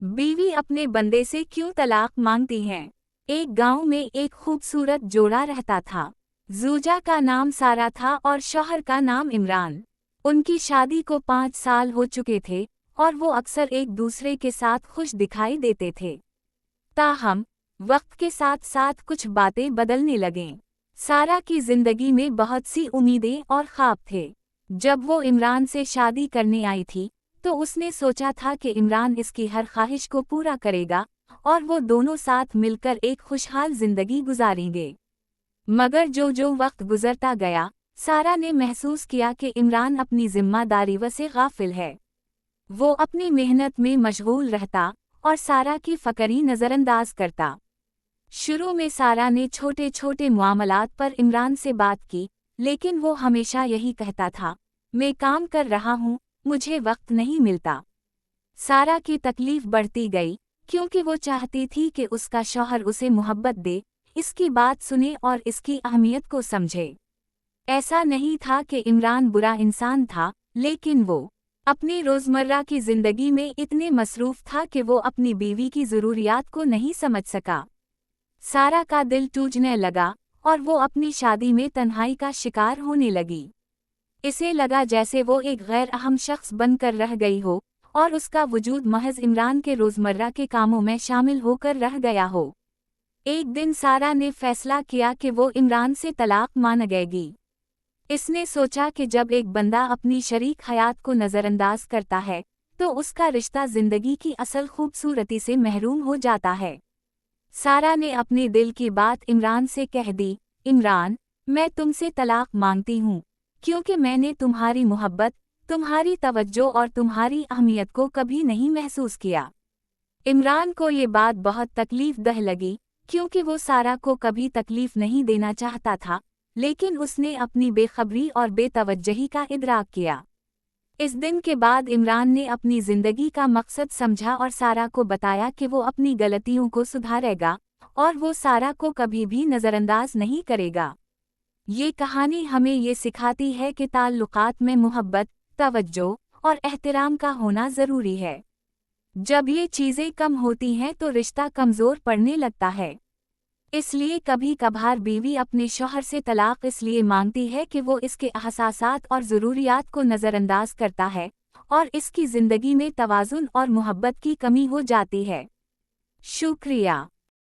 बीवी अपने बंदे से क्यों तलाक मांगती है। एक गांव में एक खूबसूरत जोड़ा रहता था। जूजा का नाम सारा था और शौहर का नाम इमरान। उनकी शादी को 5 साल हो चुके थे और वो अक्सर एक दूसरे के साथ खुश दिखाई देते थे। ताहम वक्त के साथ साथ कुछ बातें बदलने लगें। सारा की जिंदगी में बहुत सी उम्मीदें और ख्वाब थे। जब वो इमरान से शादी करने आई थी तो उसने सोचा था कि इमरान इसकी हर ख्वाहिश को पूरा करेगा और वो दोनों साथ मिलकर एक खुशहाल जिंदगी गुजारेंगे। मगर जो वक्त गुजरता गया, सारा ने महसूस किया कि इमरान अपनी जिम्मेदारियों से गाफिल है। वो अपनी मेहनत में मशगूल रहता और सारा की फकरी नज़रअंदाज करता। शुरू में सारा ने छोटे छोटे मामलात पर इमरान से बात की, लेकिन वो हमेशा यही कहता था, मैं काम कर रहा हूँ, मुझे वक्त नहीं मिलता। सारा की तकलीफ बढ़ती गई क्योंकि वो चाहती थी कि उसका शौहर उसे मोहब्बत दे, इसकी बात सुने और इसकी अहमियत को समझे। ऐसा नहीं था कि इमरान बुरा इंसान था, लेकिन वो अपनी रोज़मर्रा की ज़िंदगी में इतने मसरूफ़ था कि वो अपनी बीवी की ज़रूरियात को नहीं समझ सका। सारा का दिल टूटने लगा और वो अपनी शादी में तन्हाई का शिकार होने लगी। इसे लगा जैसे वो एक गैर अहम शख्स बनकर रह गई हो और उसका वजूद महज इमरान के रोज़मर्रा के कामों में शामिल होकर रह गया हो। एक दिन सारा ने फैसला किया कि वो इमरान से तलाक मांगेगी। इसने सोचा कि जब एक बंदा अपनी शरीक हयात को नज़रअंदाज करता है तो उसका रिश्ता ज़िंदगी की असल खूबसूरती से महरूम हो जाता है। सारा ने अपने दिल की बात इमरान से कह दी, इमरान, मैं तुमसे तलाक मांगती हूँ क्योंकि मैंने तुम्हारी मोहब्बत, तुम्हारी तवज्जो और तुम्हारी अहमियत को कभी नहीं महसूस किया। इमरान को ये बात बहुत तकलीफ दह लगी क्योंकि वो सारा को कभी तकलीफ नहीं देना चाहता था, लेकिन उसने अपनी बेखबरी और बेतवज्जही का इदराक किया। इस दिन के बाद इमरान ने अपनी ज़िंदगी का मकसद समझा और सारा को बताया कि वो अपनी गलतियों को सुधारेगा और वो सारा को कभी भी नज़रअंदाज नहीं करेगा। ये कहानी हमें ये सिखाती है कि ताल्लुकात में मोहब्बत, तवज्जो और एहतराम का होना ज़रूरी है। जब ये चीज़ें कम होती हैं तो रिश्ता कमज़ोर पड़ने लगता है। इसलिए कभी कभार बीवी अपने शौहर से तलाक इसलिए मांगती है कि वो इसके एहसासात और ज़रूरियात को नज़रअंदाज करता है और इसकी ज़िंदगी में तवाज़ुन और मोहब्बत की कमी हो जाती है। शुक्रिया।